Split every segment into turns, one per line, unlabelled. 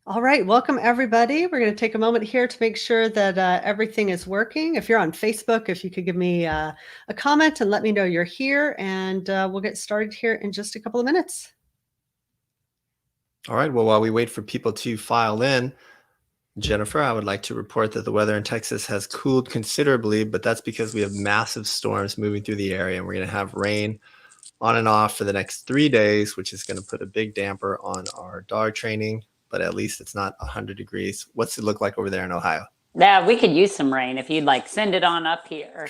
All right, welcome everybody. We're going to take a moment here to make sure that everything is working. If you're on Facebook, if you could give me a comment and let me know you're here, and we'll get started here in just a couple of minutes.
All right, well, while we wait for people to file in, Jennifer, I would like to report that the weather in Texas has cooled considerably, but that's because we have massive storms moving through the area, and we're going to have rain on and off for the next 3 days, which is going to put a big damper on our dog training, but at least it's not 100 degrees. What's it look like over there in Ohio?
Yeah, we could use some rain if you'd like. Send it on up here.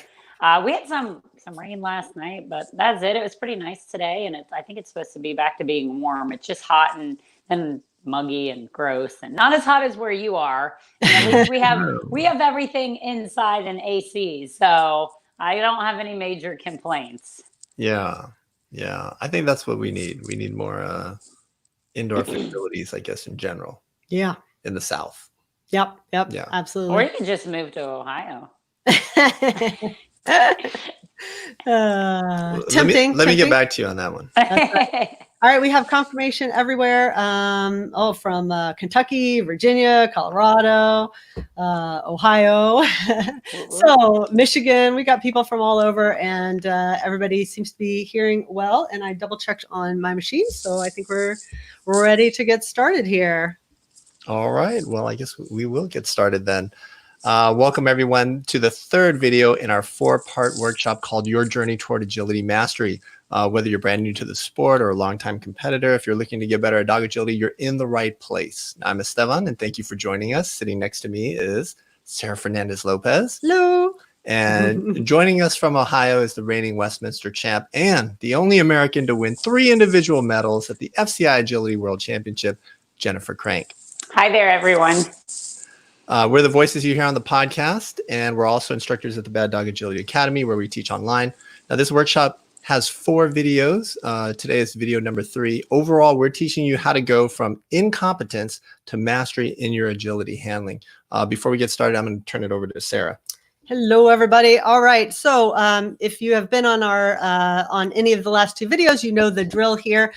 We had some rain last night, but that's it. It was pretty nice today, and I think it's supposed to be back to being warm. It's just hot and muggy and gross, and not as hot as where you are. And at least we have everything inside an AC, so I don't have any major complaints.
Yeah, I think that's what we need. We need more indoor facilities, I guess, in general.
Yeah.
In the South.
Yep.
Yeah.
Absolutely.
Or you could just move to Ohio.
Tempting.
Let me get back to you on that one.
All right, we have confirmation everywhere. From Kentucky, Virginia, Colorado, Ohio. So Michigan, we got people from all over, and everybody seems to be hearing well. And I double checked on my machine, so I think we're ready to get started here.
All right, well, I guess we will get started then. Welcome everyone to the third video in our 4-part workshop called Your Journey Toward Agility Mastery. Whether you're brand new to the sport or a longtime competitor, if you're looking to get better at dog agility, you're in the right place. I'm Esteban, and thank you for joining us. Sitting next to me is Sarah Fernandez-Lopez.
Hello.
And joining us from Ohio is the reigning Westminster champ and the only American to win 3 individual medals at the FCI Agility World Championship, Jennifer Crank.
Hi there, everyone.
We're the voices you hear on the podcast, and we're also instructors at the Bad Dog Agility Academy, where we teach online. Now, this workshop has 4 videos. Today is video number 3. Overall, we're teaching you how to go from incompetence to mastery in your agility handling. Before we get started, I'm going to turn it over to Sarah.
Hello, everybody. All right. So if you have been on our on any of the last 2 videos, you know the drill here.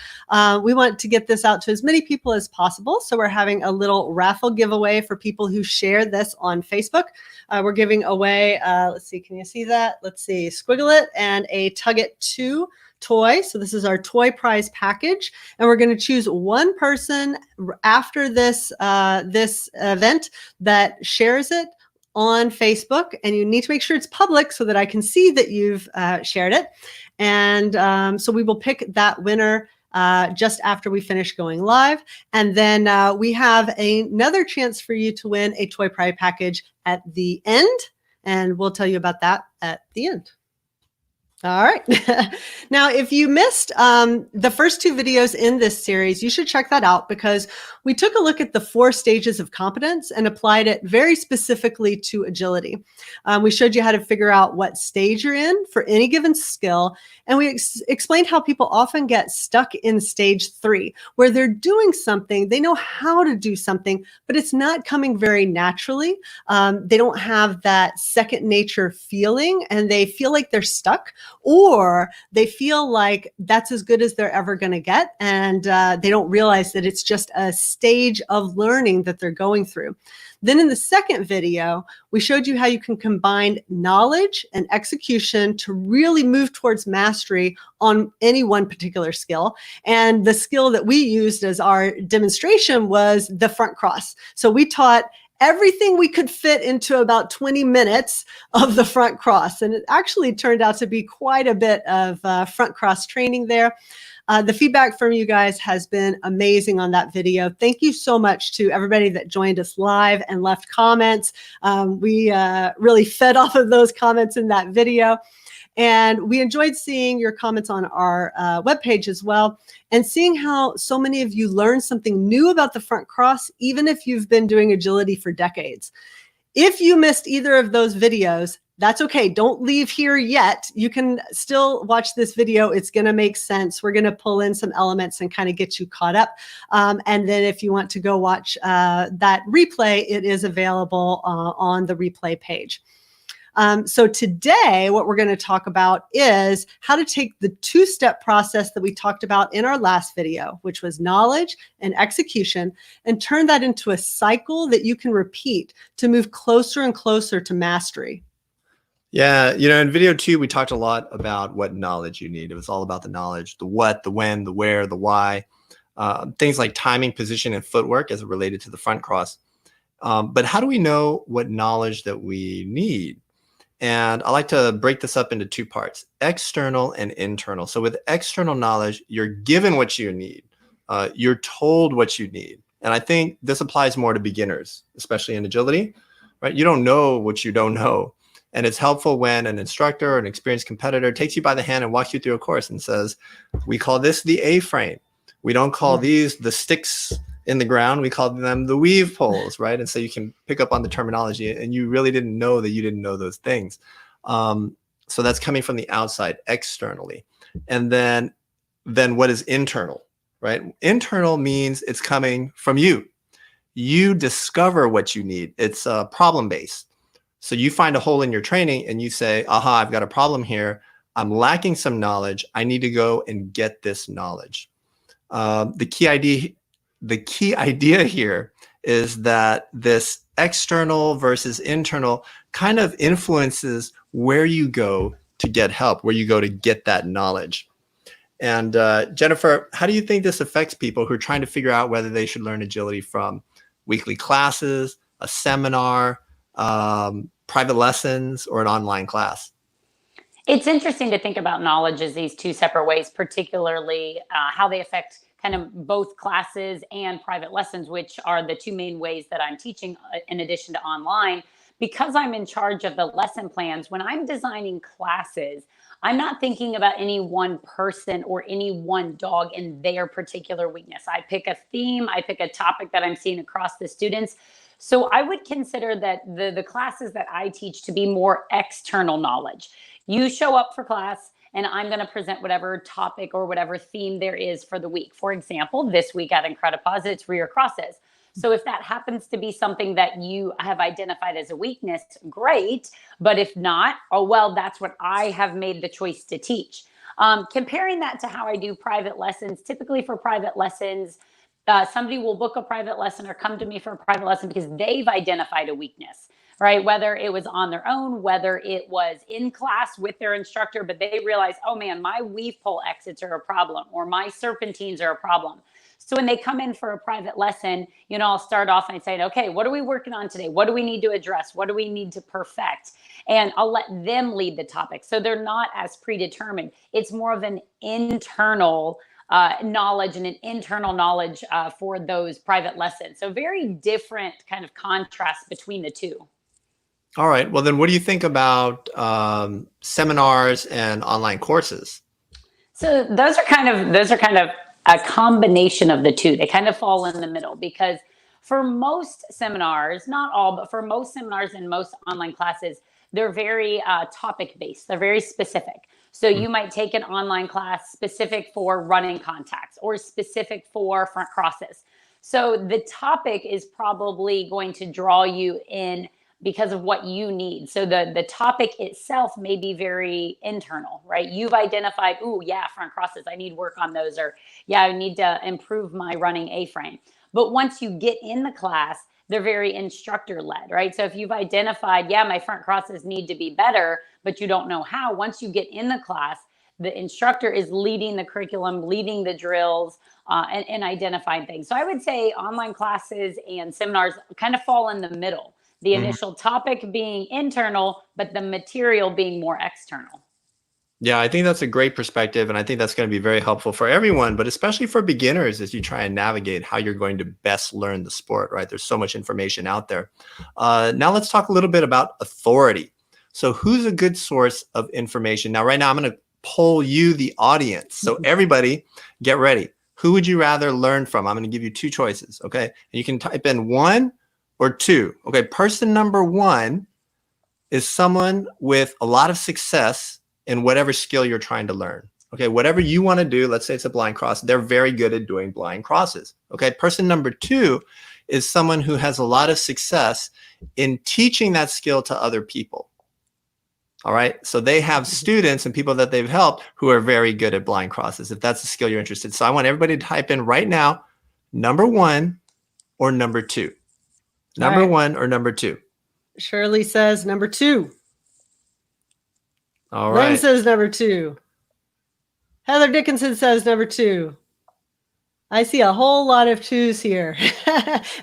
We want to get this out to as many people as possible. So we're having a little raffle giveaway for people who share this on Facebook. We're giving away, let's see, can you see that? Let's see, Squiggle It and a Tug It 2 toy. So this is our toy prize package, and we're going to choose one person after this this event that shares it on Facebook, and you need to make sure it's public so that I can see that you've shared it. And so we will pick that winner just after we finish going live. And then we have another chance for you to win a toy prize package at the end, and we'll tell you about that at the end. All right. Now, if you missed the first 2 videos in this series, you should check that out, because we took a look at the 4 stages of competence and applied it very specifically to agility. We showed you how to figure out what stage you're in for any given skill. And we explained how people often get stuck in stage 3, where they're doing something, they know how to do something, but it's not coming very naturally. They don't have that second nature feeling, and they feel like they're stuck, or they feel like that's as good as they're ever going to get. And they don't realize that it's just a stage of learning that they're going through. Then in the second video, we showed you how you can combine knowledge and execution to really move towards mastery on any one particular skill. And the skill that we used as our demonstration was the front cross. So we taught everything we could fit into about 20 minutes of the front cross. And it actually turned out to be quite a bit of front cross training there. The feedback from you guys has been amazing on that video. Thank you so much to everybody that joined us live and left comments. We really fed off of those comments in that video. And we enjoyed seeing your comments on our webpage as well, and seeing how so many of you learned something new about the front cross, even if you've been doing agility for decades. If you missed either of those videos, that's okay. Don't leave here yet. You can still watch this video. It's going to make sense. We're going to pull in some elements and kind of get you caught up. And then if you want to go watch that replay, it is available on the replay page. So today, what we're going to talk about is how to take the two-step process that we talked about in our last video, which was knowledge and execution, and turn that into a cycle that you can repeat to move closer and closer to mastery.
Yeah, in video 2, we talked a lot about what knowledge you need. It was all about the knowledge, the what, the when, the where, the why, things like timing, position, and footwork as it related to the front cross. But how do we know what knowledge that we need? And I like to break this up into 2 parts, external and internal. So with external knowledge, you're given what you need. You're told what you need. And I think this applies more to beginners, especially in agility, right? You don't know what you don't know. And it's helpful when an instructor or an experienced competitor takes you by the hand and walks you through a course and says, we call this the A-frame. We don't call these the sticks in the ground. We call them the weave poles, right? And so you can pick up on the terminology, and you really didn't know that you didn't know those things. So that's coming from the outside, externally. And then what is internal, right? Internal means it's coming from you. You discover what you need. It's problem-based. So you find a hole in your training and you say, aha, I've got a problem here. I'm lacking some knowledge. I need to go and get this knowledge. The key idea here is that this external versus internal kind of influences where you go to get help, where you go to get that knowledge. And Jennifer, how do you think this affects people who are trying to figure out whether they should learn agility from weekly classes, a seminar, private lessons, or an online class?
It's interesting to think about knowledge as these 2 separate ways, particularly how they affect kind of both classes and private lessons, which are the 2 main ways that I'm teaching in addition to online. Because I'm in charge of the lesson plans, when I'm designing classes, I'm not thinking about any one person or any one dog and their particular weakness. I pick a theme, I pick a topic that I'm seeing across the students. So I would consider that the classes that I teach to be more external knowledge. You show up for class and I'm going to present whatever topic or whatever theme there is for the week. For example, this week at Incredipause, it's rear crosses. So if that happens to be something that you have identified as a weakness, great. But if not, oh, well, that's what I have made the choice to teach. Comparing that to how I do private lessons, typically for private lessons, somebody will book a private lesson or come to me for a private lesson because they've identified a weakness, right? Whether it was on their own, whether it was in class with their instructor, but they realize, oh man, my weave pole exits are a problem, or my serpentines are a problem. So when they come in for a private lesson, I'll start off and say, okay, what are we working on today? What do we need to address? What do we need to perfect? And I'll let them lead the topic. So they're not as predetermined. It's more of an internal knowledge and an internal knowledge for those private lessons. So very different kind of contrast between the 2.
All right. Well, then what do you think about seminars and online courses?
So those are kind of a combination of the 2. They kind of fall in the middle because for most seminars, not all, but for most seminars and most online classes, they're very topic based. They're very specific. So you might take an online class specific for running contacts or specific for front crosses. So the topic is probably going to draw you in because of what you need. So the topic itself may be very internal, right? You've identified, oh yeah, front crosses, I need work on those, or yeah, I need to improve my running A-frame. But once you get in the class, they're very instructor led, right? So if you've identified, yeah, my front crosses need to be better, but you don't know how, once you get in the class, the instructor is leading the curriculum, leading the drills, and identifying things. So I would say online classes and seminars kind of fall in the middle. The initial topic being internal, but the material being more external.
Yeah, I think that's a great perspective, and I think that's going to be very helpful for everyone, but especially for beginners as you try and navigate how you're going to best learn the sport, right? There's so much information out there. Now let's talk a little bit about authority. So who's a good source of information? Now, right now, I'm going to poll you, the audience. So everybody get ready. Who would you rather learn from? I'm going to give you 2 choices, okay? And you can type in 1 or 2. Okay, person number 1 is someone with a lot of success in whatever skill you're trying to learn. Okay, whatever you want to do, let's say it's a blind cross, they're very good at doing blind crosses. Okay, person number 2 is someone who has a lot of success in teaching that skill to other people. All right. So they have students and people that they've helped who are very good at blind crosses, if that's a skill you're interested. So I want everybody to type in right now, number 1 or number 2. Number 1 or number 2.
Shirley says number 2.
All
Lynn
right.
says number 2. Heather Dickinson says number 2. I see a whole lot of 2s here.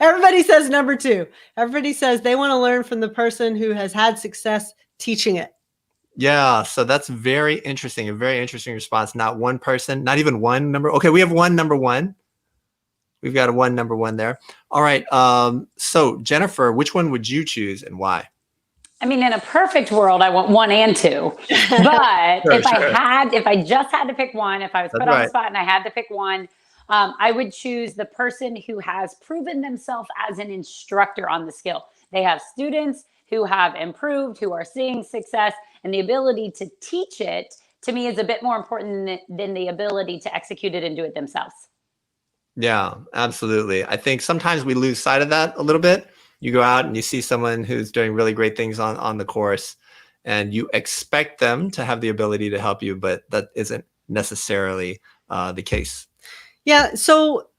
Everybody says number 2. Everybody says they want to learn from the person who has had success teaching it.
Yeah, so that's very interesting. A very interesting response. Not one person, not even one number. Okay, we have one number 1. We've got a one number 1 there. All right. So Jennifer, which one would you choose and why?
I mean, in a perfect world, I want 1 and 2. But if I just had to pick one, if I was put on the spot and I had to pick one, I would choose the person who has proven themselves as an instructor on the skill. They have students who have improved, who are seeing success, and the ability to teach it, to me, is a bit more important than the ability to execute it and do it themselves.
Yeah, absolutely. I think sometimes we lose sight of that a little bit. You go out and you see someone who's doing really great things on the course, and you expect them to have the ability to help you, but that isn't necessarily the case.
Yeah. So,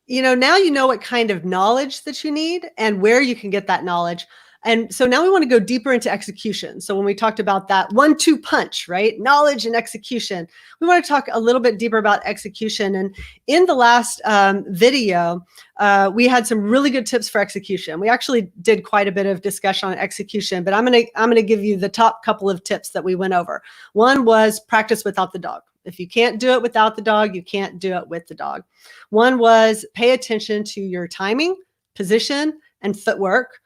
now you know what kind of knowledge that you need and where you can get that knowledge. And so now we want to go deeper into execution. So when we talked about that 1-2 punch, right? Knowledge and execution, we want to talk a little bit deeper about execution. And in the last video, we had some really good tips for execution. We actually did quite a bit of discussion on execution, but I'm gonna give you the top couple of tips that we went over. One was practice without the dog. If you can't do it without the dog, you can't do it with the dog. One was pay attention to your timing, position, and footwork.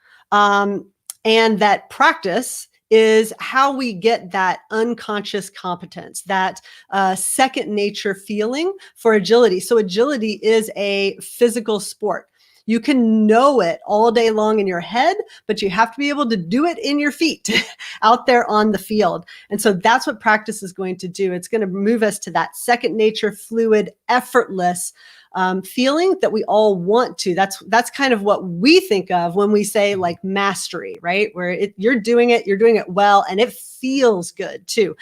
And that practice is how we get that unconscious competence, that second nature feeling for agility. So agility is a physical sport. You can know it all day long in your head, but you have to be able to do it in your feet out there on the field. And so that's what practice is going to do. It's going to move us to that second nature, fluid, effortless feeling that we all want to. That's kind of what we think of when we say like mastery, right? Where you're doing it well, and it feels good too.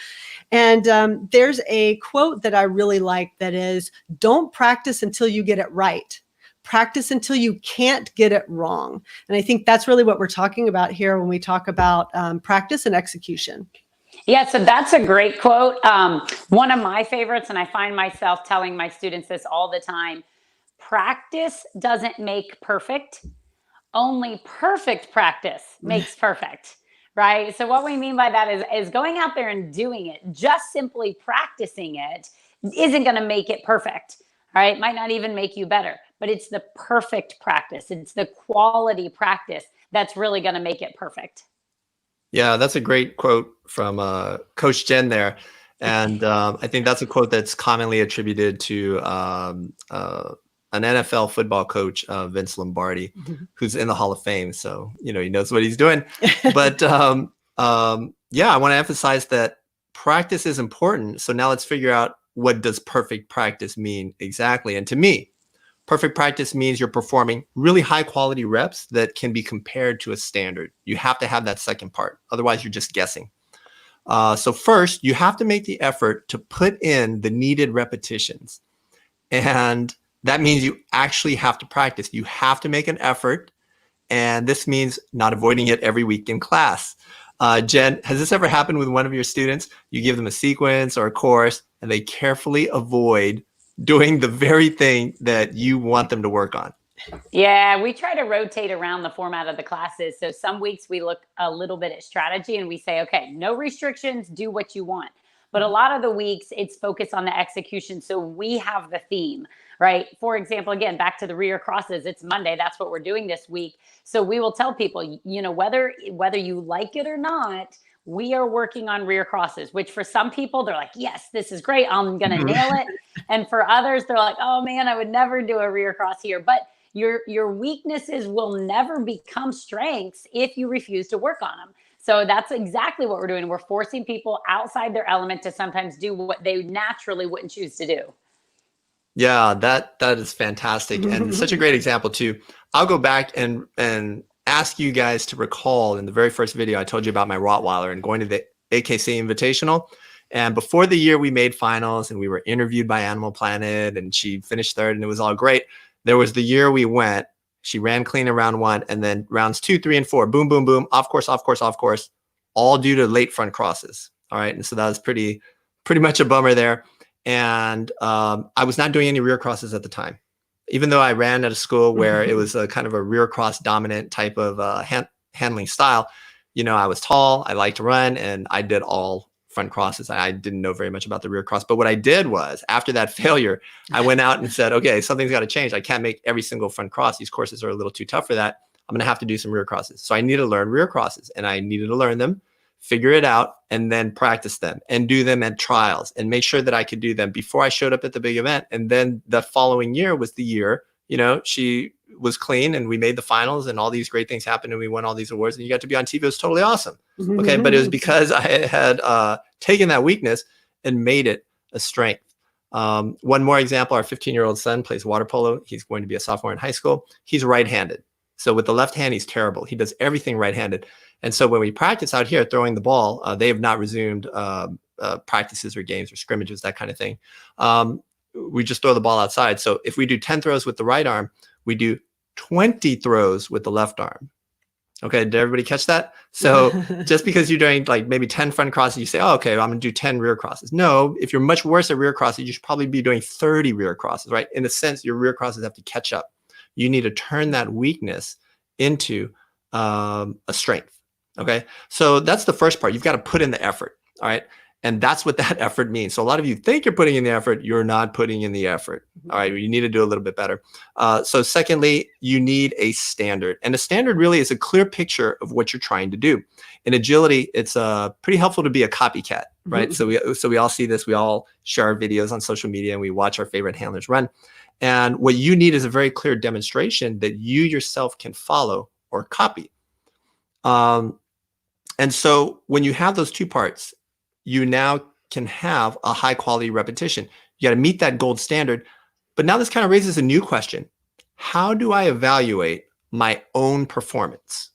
And there's a quote that I really like that is, don't practice until you get it right. Practice until you can't get it wrong. And I think that's really what we're talking about here when we talk about practice and execution.
Yeah, so that's a great quote. One of my favorites, and I find myself telling my students this all the time: practice doesn't make perfect. Only perfect practice makes perfect, right? So what we mean by that is going out there and doing it. Just simply practicing it isn't going to make it perfect, all right? It might not even make you better, but it's the perfect practice. It's the quality practice that's really going to make it perfect.
Yeah, that's a great quote from Coach Jen there. And I think that's a quote that's commonly attributed to an NFL football coach, Vince Lombardi, who's in the Hall of Fame. So, he knows what he's doing. But yeah, I want to emphasize that practice is important. So now let's figure out, what does perfect practice mean exactly? And to me, perfect practice means you're performing really high quality reps that can be compared to a standard. You have to have that second part. Otherwise, you're just guessing. So first, you have to make the effort to put in the needed repetitions. And that means you actually have to practice. You have to make an effort. And this means not avoiding it every week in class. Jen, has this ever happened with one of your students? You give them a sequence or a course, and they carefully avoid doing the very thing that you want them to work on.
Yeah, we try to rotate around the format of the classes. So some weeks we look a little bit at strategy and we say, okay, no restrictions, do what you want. But a lot of the weeks it's focused on the execution. So we have the theme, right? For example, again, back to the rear crosses, it's Monday. That's what we're doing this week. So we will tell people, whether you like it or not, we are working on rear crosses, which for some people, they're like, yes, this is great. I'm going to nail it. And for others, they're like, oh man, I would never do a rear cross here. But your weaknesses will never become strengths if you refuse to work on them. So that's exactly what we're doing. We're forcing people outside their element to sometimes do what they naturally wouldn't choose to do.
Yeah, that is fantastic. And such a great example too. I'll go back and ask you guys to recall, in the very first video, I told you about my Rottweiler and going to the AKC Invitational. And before the year we made finals and we were interviewed by Animal Planet and she finished third and it was all great. There was the year we went, she ran clean in round 1 and then rounds 2, 3, and 4, boom, boom, boom, off course, all due to late front crosses. All right. And so that was pretty much a bummer there. And I was not doing any rear crosses at the time, even though I ran at a school where it was a kind of a rear cross dominant type of handling style. You know, I was tall, I liked to run, and I did all front crosses. I didn't know very much about the rear cross, but what I did was after that failure, I went out and said, okay, something's got to change. I can't make every single front cross. These courses are a little too tough for that. I'm going to have to do some rear crosses. So I needed to learn rear crosses, and I needed to learn them, figure it out, and then practice them and do them at trials and make sure that I could do them before I showed up at the big event. And then the following year was the year, you know, she was clean and we made the finals and all these great things happened and we won all these awards and you got to be on TV. It was totally awesome. Okay. But it was because I had taken that weakness and made it a strength. One more example, our 15-year-old son plays water polo. He's going to be a sophomore in high school. He's right-handed. So with the left hand, he's terrible. He does everything right-handed. And so when we practice out here throwing the ball, they have not resumed practices or games or scrimmages, that kind of thing. We just throw the ball outside. So if we do 10 throws with the right arm, we do 20 throws with the left arm. Okay, did everybody catch that? So just because you're doing like maybe 10 front crosses, you say, oh, okay, I'm gonna do 10 rear crosses. No, if you're much worse at rear crosses, you should probably be doing 30 rear crosses, right? In a sense, your rear crosses have to catch up. You need to turn that weakness into a strength. Okay, so that's the first part. You've got to put in the effort. All right. And that's what that effort means. So a lot of you think you're putting in the effort, you're not putting in the effort. All right, you need to do a little bit better. So secondly, you need a standard. And a standard really is a clear picture of what you're trying to do. In agility, it's pretty helpful to be a copycat, right? So we all see this, we all share our videos on social media and we watch our favorite handlers run. And what you need is a very clear demonstration that you yourself can follow or copy. And so when you have those two parts, you now can have a high quality repetition. You got to meet that gold standard. But now this kind of raises a new question. How do I evaluate my own performance?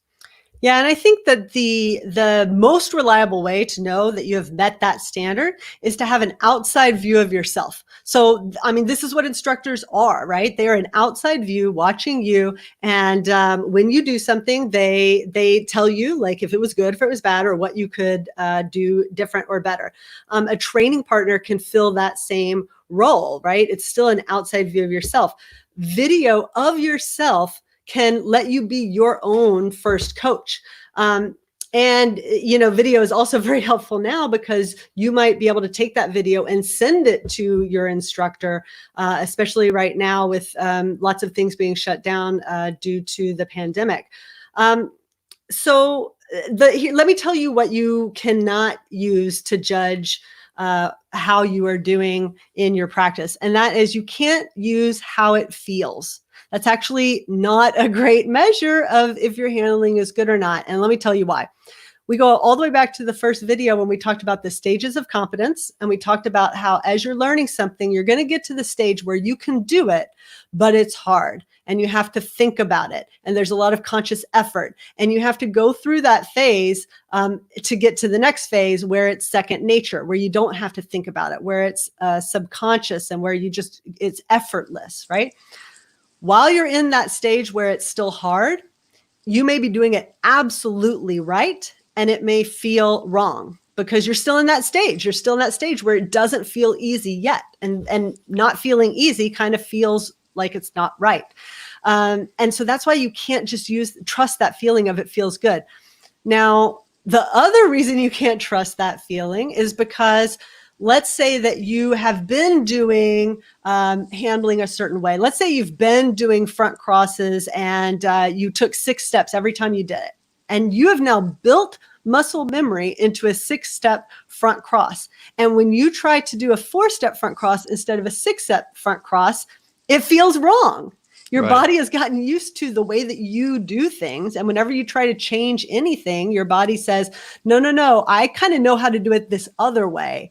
Yeah, and I think that the most reliable way to know that you have met that standard is to have an outside view of yourself. So, I mean, this is what instructors are, right? They are an outside view watching you. And when you do something, they tell you like if it was good, if it was bad, or what you could do different or better. A training partner can fill that same role, right? It's still an outside view of yourself. Video of yourself can let you be your own first coach. And, you know, video is also very helpful now because you might be able to take that video and send it to your instructor, especially right now with lots of things being shut down due to the pandemic. So let me tell you what you cannot use to judge how you are doing in your practice. And that is you can't use how it feels. That's actually not a great measure of if your handling is good or not. And let me tell you why. We go all the way back to the first video when we talked about the stages of competence. And we talked about how as you're learning something, you're going to get to the stage where you can do it, but it's hard. And you have to think about it. And there's a lot of conscious effort. And you have to go through that phase to get to the next phase where it's second nature, where you don't have to think about it, where it's subconscious and where it's effortless, right? While you're in that stage where it's still hard, you may be doing it absolutely right, and it may feel wrong because you're still in that stage. You're still in that stage where it doesn't feel easy yet, and not feeling easy kind of feels like it's not right. And so that's why you can't just trust that feeling of it feels good. Now, the other reason you can't trust that feeling is because let's say that you have been doing handling a certain way. Let's say you've been doing front crosses and you took 6 steps every time you did it. And you have now built muscle memory into a 6-step front cross. And when you try to do a 4-step front cross instead of a 6-step front cross, it feels wrong. Your body has gotten used to the way that you do things. And whenever you try to change anything, your body says, no, I kind of know how to do it this other way.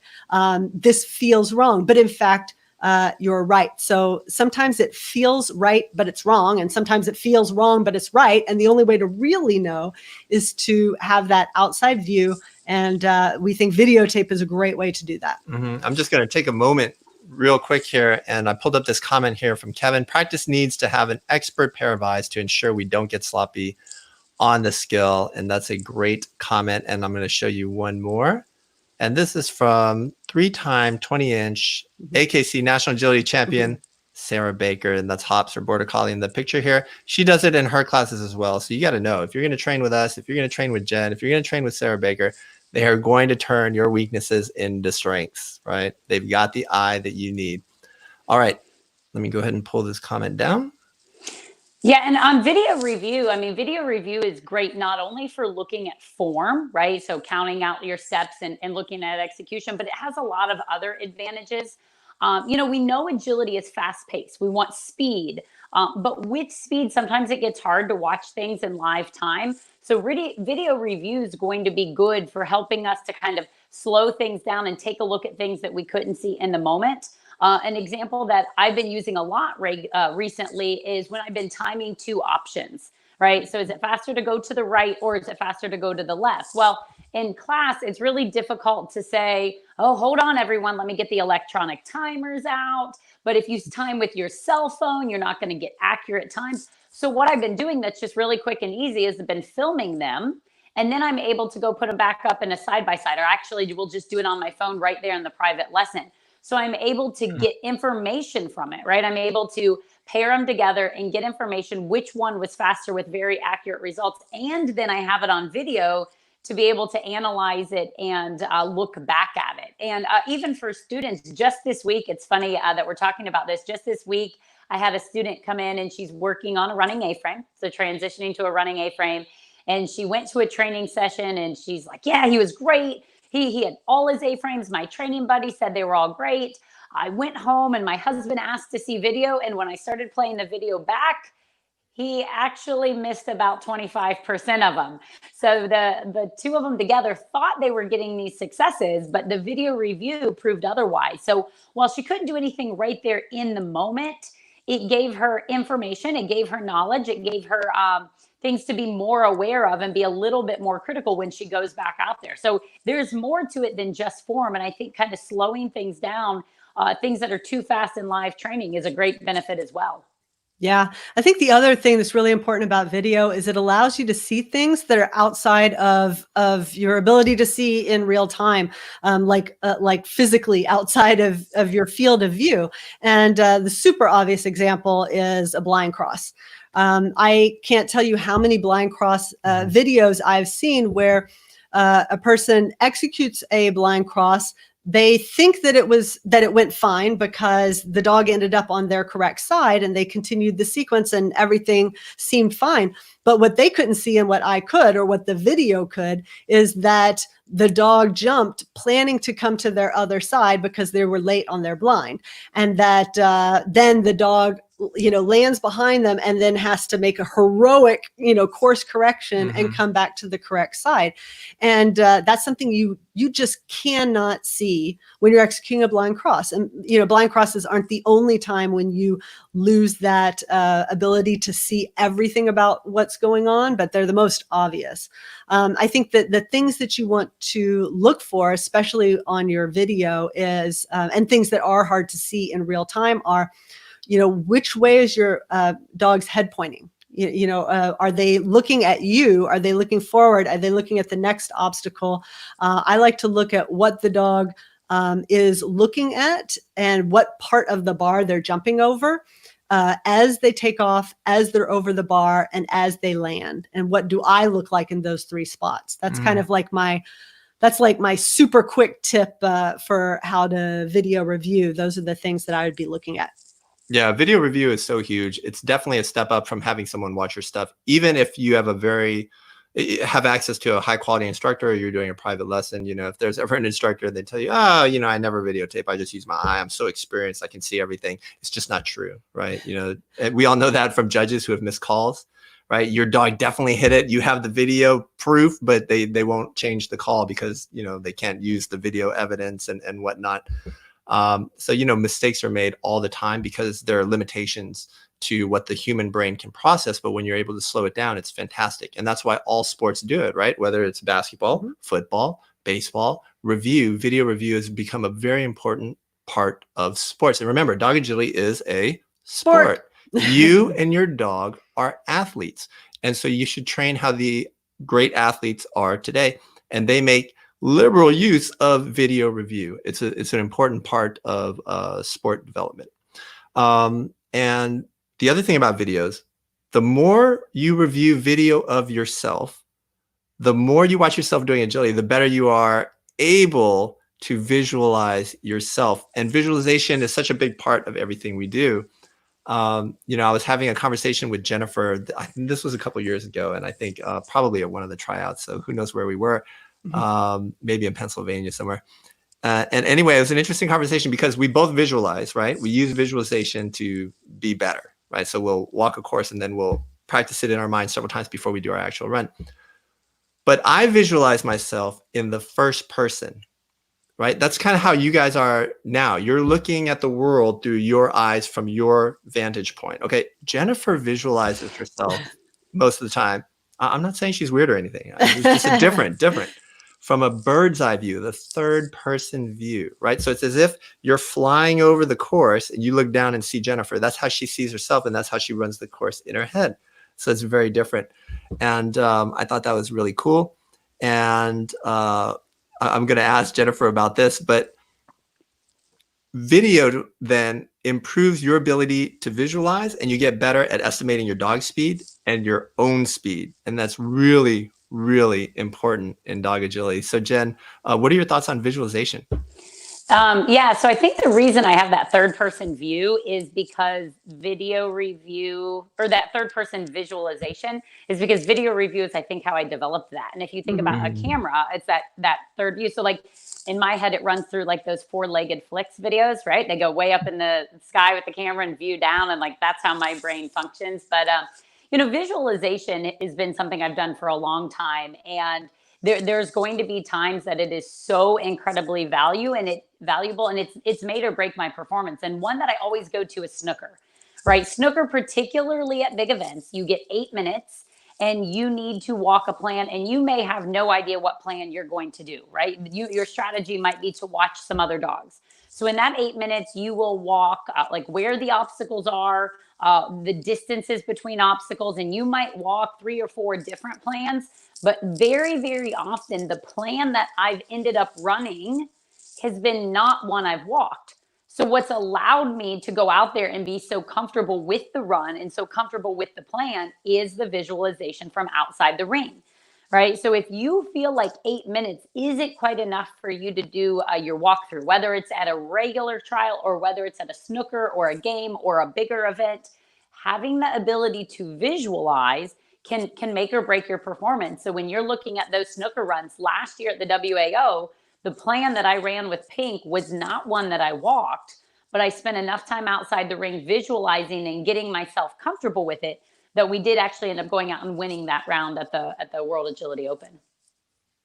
This feels wrong. But in fact, you're right. So sometimes it feels right, but it's wrong. And sometimes it feels wrong, but it's right. And the only way to really know is to have that outside view And we think videotape is a great way to do that.
I'm just going to take a moment real quick here. And I pulled up this comment here from Kevin. Practice needs to have an expert pair of eyes to ensure we don't get sloppy on the skill. And that's a great comment. And I'm going to show you one more. And this is from 3-time 20-inch AKC National Agility Champion, Sarah Baker. And that's Hops, or Border Collie in the picture here. She does it in her classes as well. So you got to know, if you're going to train with us, if you're going to train with Jen, if you're going to train with Sarah Baker, they are going to turn your weaknesses into strengths, right? They've got the eye that you need. All right, let me go ahead and pull this comment down.
Yeah, and on video review, I mean, video review is great not only for looking at form, right? So counting out your steps and looking at execution, but it has a lot of other advantages. You know, we know agility is fast paced. We want speed, but with speed, sometimes it gets hard to watch things in live time. So video review is going to be good for helping us to kind of slow things down and take a look at things that we couldn't see in the moment. An example that I've been using a lot recently is when I've been timing 2 options, right? So is it faster to go to the right, or is it faster to go to the left? Well, in class, it's really difficult to say, oh, hold on, everyone, let me get the electronic timers out. But if you time with your cell phone, you're not going to get accurate times. So what I've been doing that's just really quick and easy is I've been filming them. And then I'm able to go put them back up in a side-by-side, or actually we'll just do it on my phone right there in the private lesson. So I'm able to get information from it, right? I'm able to pair them together and get information, which one was faster with very accurate results. And then I have it on video to be able to analyze it and look back at it. And even for students, just this week, it's funny that we're talking about this. Just this week, I had a student come in and she's working on a running A-frame. So transitioning to a running A-frame. And she went to a training session and she's like, yeah, he was great. He had all his A-frames. My training buddy said they were all great. I went home and my husband asked to see video. And when I started playing the video back, he actually missed about 25% of them. So the 2 of them together thought they were getting these successes, but the video review proved otherwise. So while she couldn't do anything right there in the moment, it gave her information, it gave her knowledge, it gave her things to be more aware of and be a little bit more critical when she goes back out there. So there's more to it than just form. And I think kind of slowing things down, things that are too fast in live training, is a great benefit as well.
Yeah, I think the other thing that's really important about video is it allows you to see things that are outside of your ability to see in real time, like physically outside of your field of view. And the super obvious example is a blind cross. I can't tell you how many blind cross videos I've seen where a person executes a blind cross. They think that it went fine because the dog ended up on their correct side and they continued the sequence and everything seemed fine. But what they couldn't see and what I could, or what the video could, is that the dog jumped planning to come to their other side because they were late on their blind. And that then the dog, lands behind them and then has to make a heroic, course correction and come back to the correct side. And that's something you just cannot see when you're executing a blind cross. And, blind crosses aren't the only time when you lose that ability to see everything about what's going on, but they're the most obvious. I think that the things that you want to look for, especially on your video, is, and things that are hard to see in real time are, which way is your dog's head pointing? Are they looking at you? Are they looking forward? Are they looking at the next obstacle? I like to look at what the dog is looking at and what part of the bar they're jumping over as they take off, as they're over the bar, and as they land. And what do I look like in those 3 spots? That's kind of like my super quick tip for how to video review. Those are the things that I would be looking at.
Yeah, video review is so huge. It's definitely a step up from having someone watch your stuff. Even if you have access to a high quality instructor, or you're doing a private lesson, if there's ever an instructor, they tell you, oh, I never videotape. I just use my eye. I'm so experienced. I can see everything. It's just not true, right? And we all know that from judges who have missed calls, right? Your dog definitely hit it. You have the video proof, but they won't change the call because, they can't use the video evidence and whatnot. So, mistakes are made all the time because there are limitations to what the human brain can process. But when you're able to slow it down, it's fantastic. And that's why all sports do it, right? Whether it's basketball, football, baseball, video review has become a very important part of sports. And remember, dog agility is a sport. You and your dog are athletes. And so you should train how the great athletes are today. And they make liberal use of video review. It's an important part of sport development. And the other thing about videos, the more you review video of yourself, the more you watch yourself doing agility, the better you are able to visualize yourself. And visualization is such a big part of everything we do. I was having a conversation with Jennifer. I think this was a couple of years ago, and I think probably at one of the tryouts. So who knows where we were? Maybe in Pennsylvania somewhere. And anyway, it was an interesting conversation because we both visualize, right? We use visualization to be better, right? So we'll walk a course and then we'll practice it in our mind several times before we do our actual run. But I visualize myself in the first person, right? That's kind of how you guys are now. You're looking at the world through your eyes from your vantage point. Okay, Jennifer visualizes herself most of the time. I'm not saying she's weird or anything. It's just a different from a bird's eye view, the third person view, right? So it's as if you're flying over the course and you look down and see Jennifer. That's how she sees herself, and that's how she runs the course in her head. So it's very different. And I thought that was really cool. And I'm going to ask Jennifer about this, but video then improves your ability to visualize, and you get better at estimating your dog speed and your own speed. And that's really, really important in dog agility. So Jen, what are your thoughts on visualization?
So I think the reason I have that third person view is because video review, or that third person visualization, is because video review is, I think, how I developed that. And if you think about a camera, it's that third view. So like in my head, it runs through like those 4-legged flicks videos, right? They go way up in the sky with the camera and view down. And like, that's how my brain functions. But, visualization has been something I've done for a long time. And there's going to be times that it is so incredibly valuable, and it's made or break my performance. And one that I always go to is snooker, right? Snooker, particularly at big events, you get 8 minutes and you need to walk a plan, and you may have no idea what plan you're going to do, right? Your strategy might be to watch some other dogs. So in that 8 minutes, you will walk like where the obstacles are, the distances between obstacles, and you might walk 3 or 4 different plans. But very, very often, the plan that I've ended up running has been not one I've walked. So what's allowed me to go out there and be so comfortable with the run and so comfortable with the plan is the visualization from outside the ring, right? So if you feel like 8 minutes isn't quite enough for you to do your walkthrough, whether it's at a regular trial or whether it's at a snooker or a game or a bigger event, having the ability to visualize can make or break your performance. So when you're looking at those snooker runs last year at the WAO, the plan that I ran with Pink was not one that I walked, but I spent enough time outside the ring visualizing and getting myself comfortable with it that we did actually end up going out and winning that round at the World Agility Open.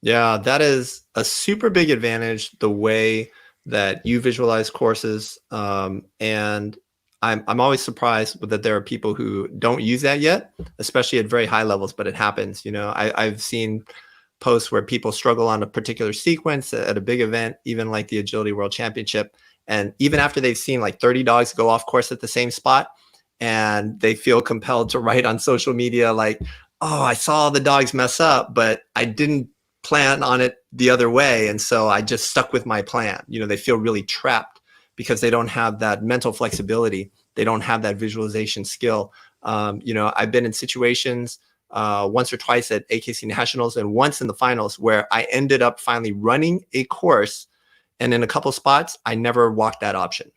Yeah, that is a super big advantage, the way that you visualize courses. And I'm always surprised that there are people who don't use that yet, especially at very high levels, but it happens. I've seen posts where people struggle on a particular sequence at a big event, even like the Agility World Championship. And even after they've seen like 30 dogs go off course at the same spot, and they feel compelled to write on social media like, oh, I saw the dogs mess up, but I didn't plan on it the other way. And so I just stuck with my plan. They feel really trapped because they don't have that mental flexibility. They don't have that visualization skill. I've been in situations once or twice at AKC Nationals and once in the finals where I ended up finally running a course, and in a couple spots, I never walked that option,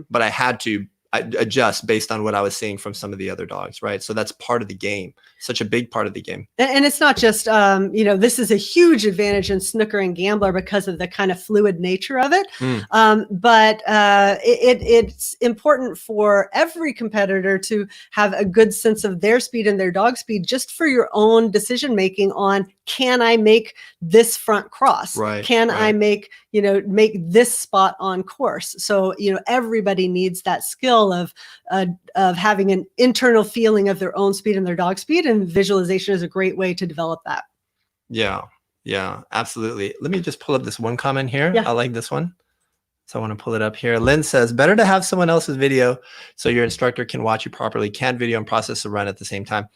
but I had to adjust based on what I was seeing from some of the other dogs, right? So that's part of the game, such a big part of the game.
And it's not just, this is a huge advantage in snooker and gambler because of the kind of fluid nature of it. But it's important for every competitor to have a good sense of their speed and their dog speed, just for your own decision making on, can I make this front cross?
Right.
Can I make this spot on course? So, everybody needs that skill of having an internal feeling of their own speed and their dog speed, and visualization is a great way to develop that.
Yeah. Yeah, absolutely. Let me just pull up this one comment here.
Yeah.
I like this one. So I want to pull it up here. Lynn says, better to have someone else's video so your instructor can watch you properly, can't video and process the run at the same time.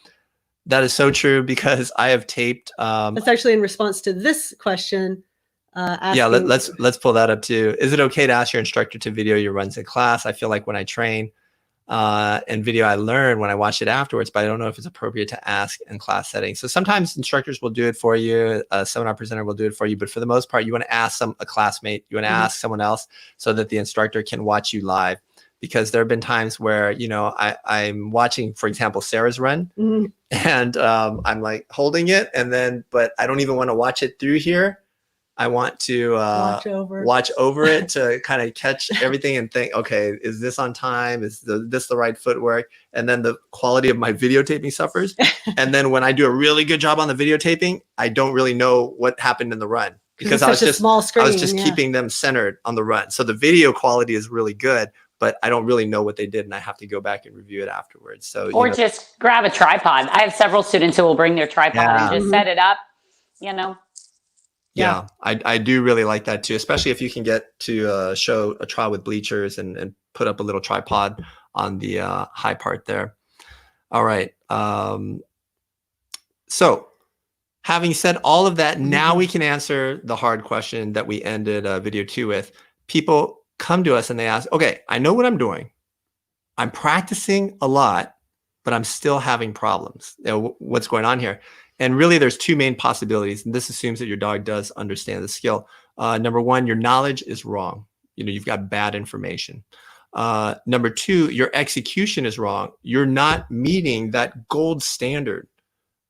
That is so true because I have taped.
That's actually in response to this question. Asking,
yeah, let's pull that up too. Is it okay to ask your instructor to video your runs in class? I feel like when I train and video, I learn when I watch it afterwards, but I don't know if it's appropriate to ask in class settings. So sometimes instructors will do it for you. A seminar presenter will do it for you, but for the most part, you want to ask a classmate, you want to ask someone else so that the instructor can watch you live. Because there have been times where, you know, I'm watching, for example, Sarah's run and I'm like holding it but I don't even want to watch it through here. I want to watch over it to kind of catch everything and think, okay, is this on time? Is this the right footwork? And then the quality of my videotaping suffers. And then when I do a really good job on the videotaping, I don't really know what happened in the run because I was just keeping them centered on the run. So the video quality is really good, but I don't really know what they did and I have to go back and review it afterwards. So,
or just grab a tripod. I have several students who will bring their tripod and just set it up, you know.
Yeah, I do really like that too, especially if you can get to show a trial with bleachers and put up a little tripod on the high part there. All right. So having said all of that, now we can answer the hard question that we ended video 2 with. People come to us and they ask, okay, I know what I'm doing. I'm practicing a lot, but I'm still having problems. You know, what's going on here? And really, there's two main possibilities. And this assumes that your dog does understand the skill. Number one, your knowledge is wrong. You know, you've got bad information. Number two, your execution is wrong. You're not meeting that gold standard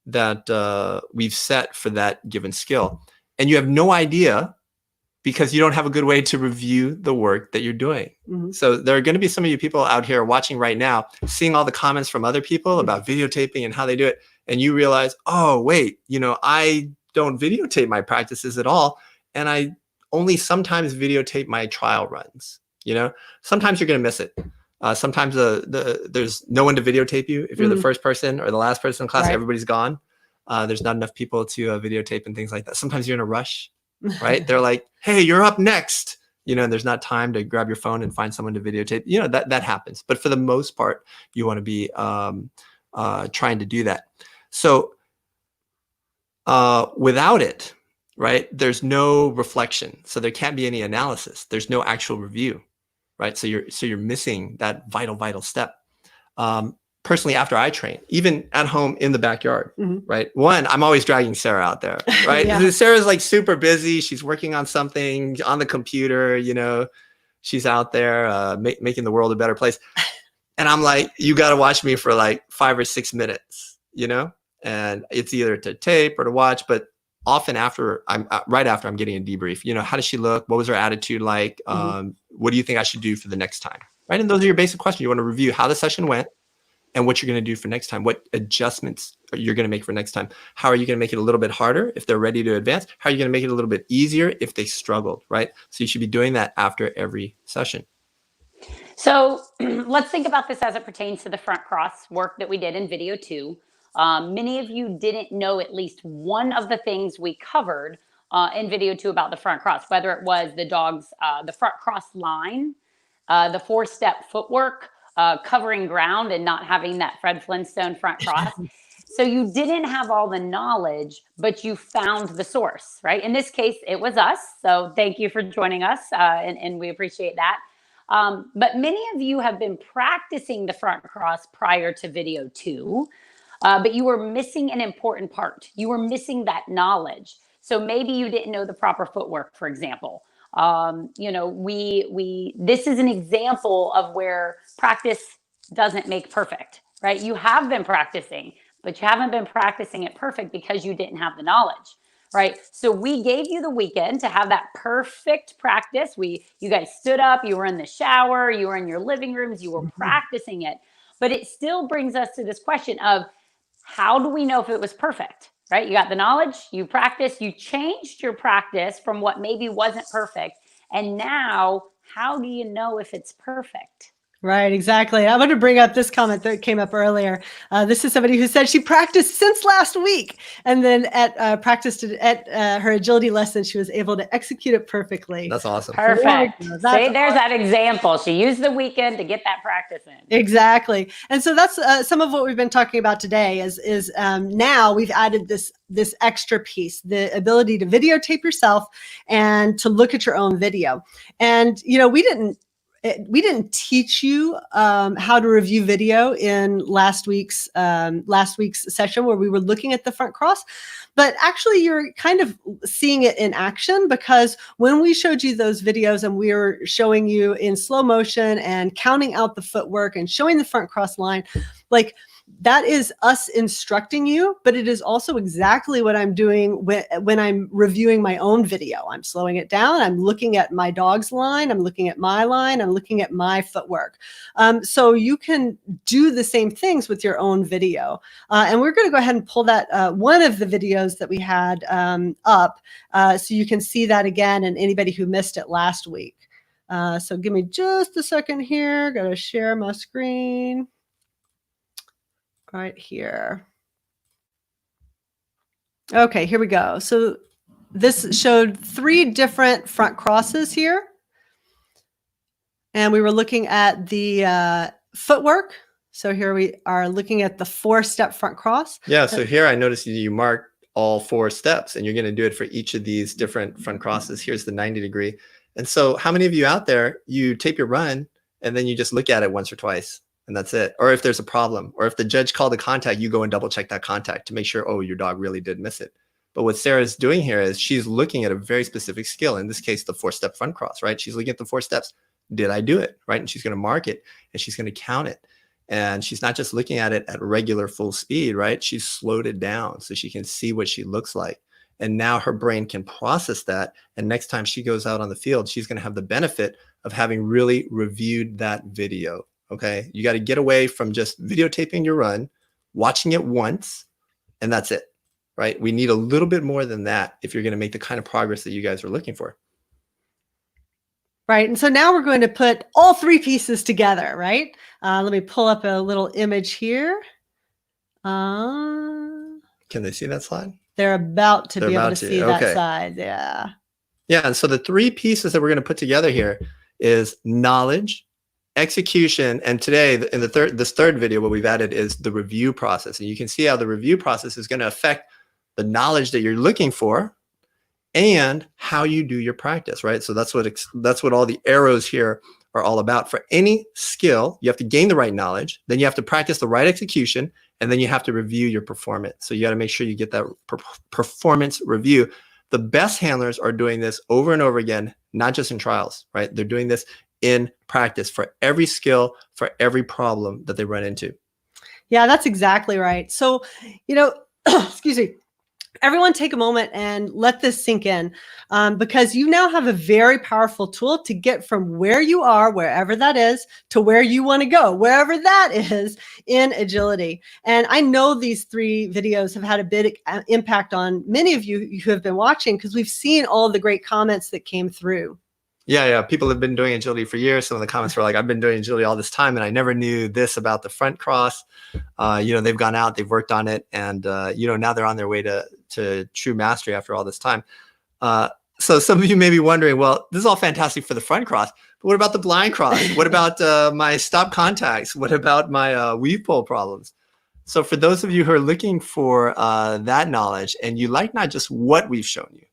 that we've set for that given skill. And you have no idea because you don't have a good way to review the work that you're doing. So there are going to be some of you people out here watching right now, seeing all the comments from other people about videotaping and how they do it. And you realize, oh, wait, you know, I don't videotape my practices at all. And I only sometimes videotape my trial runs. You know, sometimes you're going to miss it. Sometimes there's no one to videotape you. If you're the first person or the last person in class, everybody's gone. There's not enough people to videotape and things like that. Sometimes you're in a rush, right? They're like, hey, you're up next. You know, and there's not time to grab your phone and find someone to videotape. You know, that happens. But for the most part, you want to be trying to do that. So without it, right, there's no reflection. So there can't be any analysis. There's no actual review, right? So you're missing that vital step. Personally, after I train, even at home in the backyard, right? One, I'm always dragging Sarah out there, right? Sarah's like super busy. She's working on something on the computer, you know, she's out there making the world a better place. And I'm like, you got to watch me for like 5 or 6 minutes, you know? And it's either to tape or to watch, but often right after I'm getting a debrief, you know, how does she look? What was her attitude like? What do you think I should do for the next time? Right. And those are your basic questions. You want to review how the session went and what you're going to do for next time. What adjustments you're going to make for next time? How are you going to make it a little bit harder if they're ready to advance? How are you going to make it a little bit easier if they struggled? Right. So you should be doing that after every session.
So let's think about this as it pertains to the front cross work that we did in video 2. Many of you didn't know at least one of the things we covered in video 2 about the front cross, whether it was the dog's, the front cross line, the 4-step footwork, covering ground and not having that Fred Flintstone front cross. So you didn't have all the knowledge, but you found the source, right? In this case, it was us. So thank you for joining us, and we appreciate that. But many of you have been practicing the front cross prior to video 2. But you were missing an important part. You were missing that knowledge. So maybe you didn't know the proper footwork, for example. You know, this is an example of where practice doesn't make perfect, right? You have been practicing, but you haven't been practicing it perfect because you didn't have the knowledge, right? So we gave you the weekend to have that perfect practice. You guys stood up, you were in the shower, you were in your living rooms, you were practicing it. But it still brings us to this question of, how do we know if it was perfect, right? You got the knowledge, you practiced, you changed your practice from what maybe wasn't perfect. And now, how do you know if it's perfect?
Right, exactly. I want to bring up this comment that came up earlier. This is somebody who said she practiced since last week, and then practiced at her agility lesson, she was able to execute it perfectly.
That's awesome.
Perfect.
That's
See, there's that example. She used the weekend to get that practice in.
Exactly. And so that's some of what we've been talking about today is now we've added this extra piece, the ability to videotape yourself and to look at your own video. And, you know, we didn't teach you how to review video in last week's session where we were looking at the front cross, but actually you're kind of seeing it in action, because when we showed you those videos and we were showing you in slow motion and counting out the footwork and showing the front cross line, like, that is us instructing you, but it is also exactly what I'm doing when I'm reviewing my own video. I'm slowing it down. I'm looking at my dog's line. I'm looking at my line. I'm looking at my footwork. So you can do the same things with your own video. And we're going to go ahead and pull that one of the videos that we had up so you can see that again, and anybody who missed it last week. So give me just a second here. Got to share my screen. Right here. Okay, here we go. So this showed 3 different front crosses here. And we were looking at the footwork. So here we are looking at the 4-step front cross.
Yeah, so here I noticed you marked all 4 steps, and you're going to do it for each of these different front crosses. Here's the 90 degree. And so how many of you out there, you tape your run and then you just look at it once or twice? And that's it. Or if there's a problem, or if the judge called a contact, you go and double check that contact to make sure, oh, your dog really did miss it. But what Sarah's doing here is she's looking at a very specific skill. In this case, the 4-step front cross, right? She's looking at the 4 steps. Did I do it? Right? And she's going to mark it and she's going to count it. And she's not just looking at it at regular full speed, right? She's slowed it down so she can see what she looks like. And now her brain can process that. And next time she goes out on the field, she's going to have the benefit of having really reviewed that video. Okay, you got to get away from just videotaping your run, watching it once, and that's it, right? We need a little bit more than that if you're going to make the kind of progress that you guys are looking for.
Right, and so now we're going to put all 3 pieces together, right? Let me pull up a little image here.
Can they see that slide?
They're about to be able to see that side, yeah.
Yeah, and so the 3 pieces that we're going to put together here is knowledge, execution, and today in this third video, what we've added is the review process. And you can see how the review process is going to affect the knowledge that you're looking for and how you do your practice, right? So that's what all the arrows here are all about. For any skill, you have to gain the right knowledge, then you have to practice the right execution, and then you have to review your performance. So you got to make sure you get that performance review. The best handlers are doing this over and over again, not just in trials, right? They're doing this in practice for every skill, for every problem that they run into.
Yeah, that's exactly right. So, you know, excuse me, everyone take a moment and let this sink in, because you now have a very powerful tool to get from where you are, wherever that is, to where you want to go, wherever that is in agility. And I know these 3 videos have had a big impact on many of you who have been watching, because we've seen all the great comments that came through.
Yeah. People have been doing agility for years. Some of the comments were like, I've been doing agility all this time and I never knew this about the front cross. They've gone out, they've worked on it, and now they're on their way to true mastery after all this time. So some of you may be wondering, well, this is all fantastic for the front cross, but what about the blind cross? What about my stop contacts? What about my weave pull problems? So for those of you who are looking for that knowledge, and you like not just what we've shown you,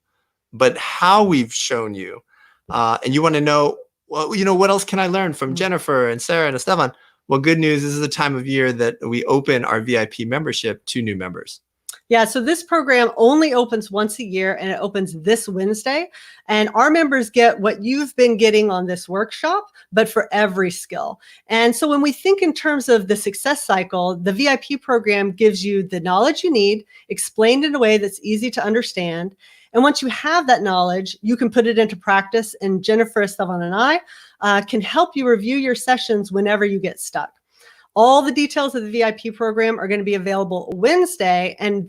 but how we've shown you, and you want to know, well, what else can I learn from Jennifer and Sarah and Esteban? Well, good news, this is the time of year that we open our VIP membership to new members.
Yeah, so this program only opens once a year, and it opens this Wednesday. And our members get what you've been getting on this workshop, but for every skill. And so when we think in terms of the success cycle, the VIP program gives you the knowledge you need, explained in a way that's easy to understand. And once you have that knowledge, you can put it into practice. And Jennifer, Esteban, and I can help you review your sessions whenever you get stuck. All the details of the VIP program are going to be available Wednesday, and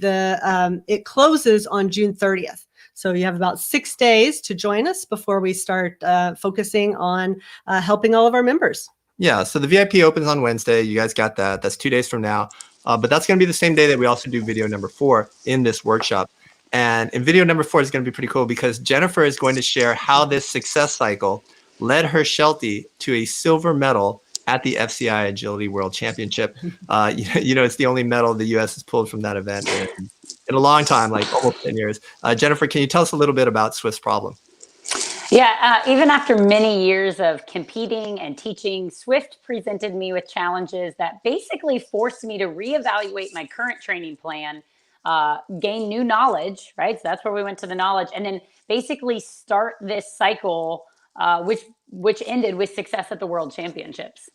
it closes on June 30th. So you have about 6 days to join us before we start focusing on helping all of our members.
Yeah, so the VIP opens on Wednesday. You guys got that. That's 2 days from now. But that's going to be the same day that we also do video number 4 in this workshop. And in video number 4 is going to be pretty cool because Jennifer is going to share how this success cycle led her Sheltie to a silver medal at the FCI Agility World Championship. It's the only medal the U.S. has pulled from that event in a long time, like almost 10 years. Jennifer, can you tell us a little bit about Swift's problem?
Yeah, even after many years of competing and teaching, Swift presented me with challenges that basically forced me to reevaluate my current training plan, gain new knowledge, right? So that's where we went to the knowledge, and then basically start this cycle, which ended with success at the World Championships.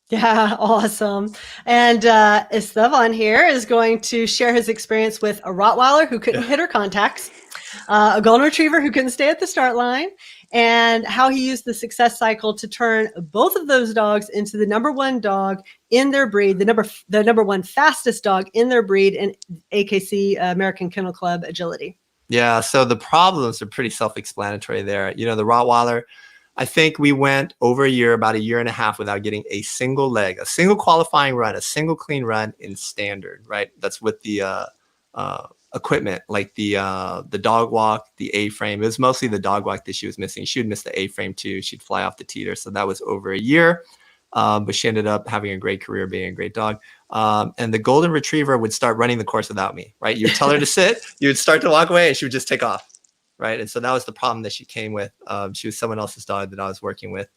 Yeah, awesome. And Esteban here is going to share his experience with a Rottweiler who couldn't hit her contacts, a Golden Retriever who couldn't stay at the start line, and how he used the success cycle to turn both of those dogs into the #1 dog in their breed, the number one fastest dog in their breed in AKC, American Kennel Club Agility.
Yeah, so the problems are pretty self-explanatory there. The Rottweiler, I think we went over about a year and a half without getting a single leg, a single qualifying run, a single clean run in standard, right? That's with the equipment, like the dog walk, the A-frame. It was mostly the dog walk that she was missing. She would miss the A-frame too. She'd fly off the teeter. So that was over a year. But she ended up having a great career, being a great dog. And the Golden Retriever would start running the course without me, right? You'd tell her to sit, you would start to walk away, and she would just take off, right? And so that was the problem that she came with. She was someone else's dog that I was working with,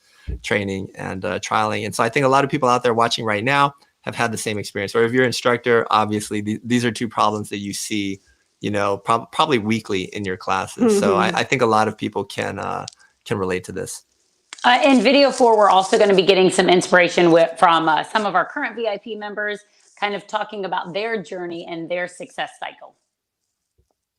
training and trialing. And so I think a lot of people out there watching right now have had the same experience. Or if you're an instructor, obviously these are two problems that you see, probably weekly in your classes. Mm-hmm. So I think a lot of people can relate to this.
In video 4, we're also going to be getting some inspiration from some of our current VIP members, kind of talking about their journey and their success cycle.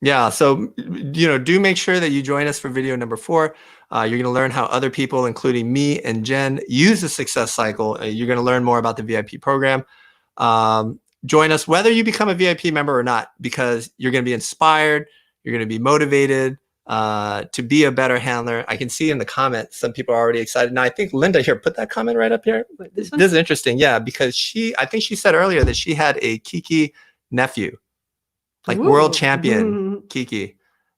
Yeah, so do make sure that you join us for video number 4. You're going to learn how other people, including me and Jen, use the success cycle. You're going to learn more about the VIP program. Join us whether you become a VIP member or not, because you're going to be inspired. You're going to be motivated to be a better handler. I can see in the comments some people are already excited. Now, I think Linda here, put that comment right up here. This is interesting. Yeah, because I think she said earlier that she had a Kiki nephew. Like world champion Kiki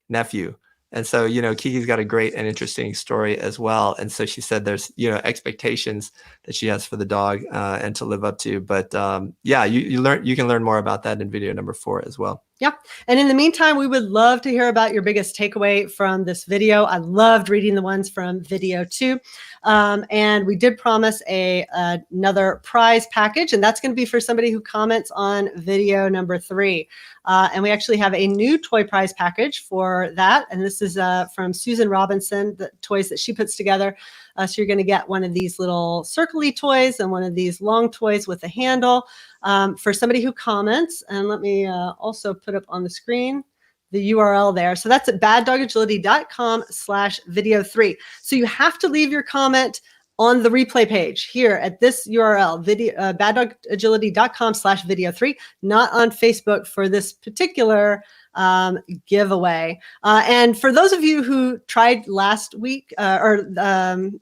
nephew. And so, Kiki's got a great and interesting story as well. And so she said there's, expectations that she has for the dog and to live up to. But yeah, you can learn more about that in video number 4 as well.
Yeah. And in the meantime, we would love to hear about your biggest takeaway from this video. I loved reading the ones from video 2. And we did promise another prize package, and that's going to be for somebody who comments on video number 3. And we actually have a new toy prize package for that. And this is from Susan Robinson, the toys that she puts together. So you're going to get one of these little circle-y toys and one of these long toys with a handle for somebody who comments. And let me also put up on the screen the URL there. So that's at baddogagility.com/video3. So you have to leave your comment on the replay page here at this URL, baddogagility.com/video3, not on Facebook for this particular giveaway. And for those of you who tried last week the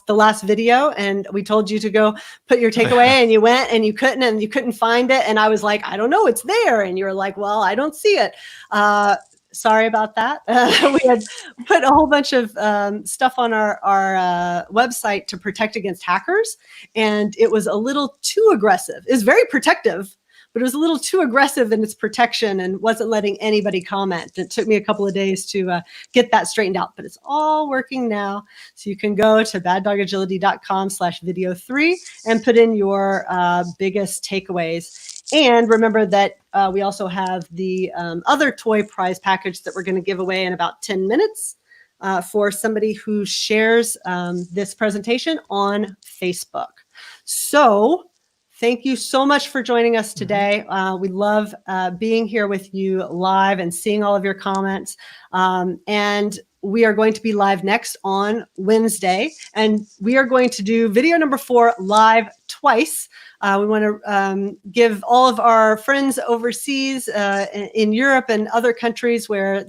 last video, and we told you to go put your takeaway and you went and you couldn't find it. And I was like, I don't know, it's there. And you were like, well, I don't see it. Sorry about that. We had put a whole bunch of stuff on our website to protect against hackers, and it was a little too aggressive. It was very protective, but it was a little too aggressive in its protection and wasn't letting anybody comment. It took me a couple of days to get that straightened out, but it's all working now. So you can go to baddogagility.com/video3 and put in your biggest takeaways. And remember that we also have the other toy prize package that we're going to give away in about 10 minutes for somebody who shares this presentation on Facebook. So thank you so much for joining us today. We love being here with you live and seeing all of your comments. And we are going to be live next on Wednesday. And we are going to do video number 4 live twice. We want to give all of our friends overseas in Europe and other countries where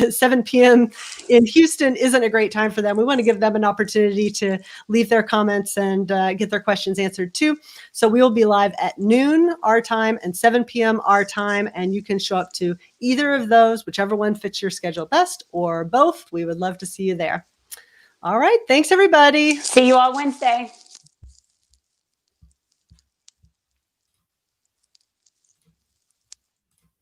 7 p.m. in Houston isn't a great time for them. We want to give them an opportunity to leave their comments and get their questions answered too. So we will be live at noon our time and 7 p.m. our time, and you can show up to either of those, whichever one fits your schedule best, or both. We would love to see you there. All right. Thanks, everybody.
See you all Wednesday.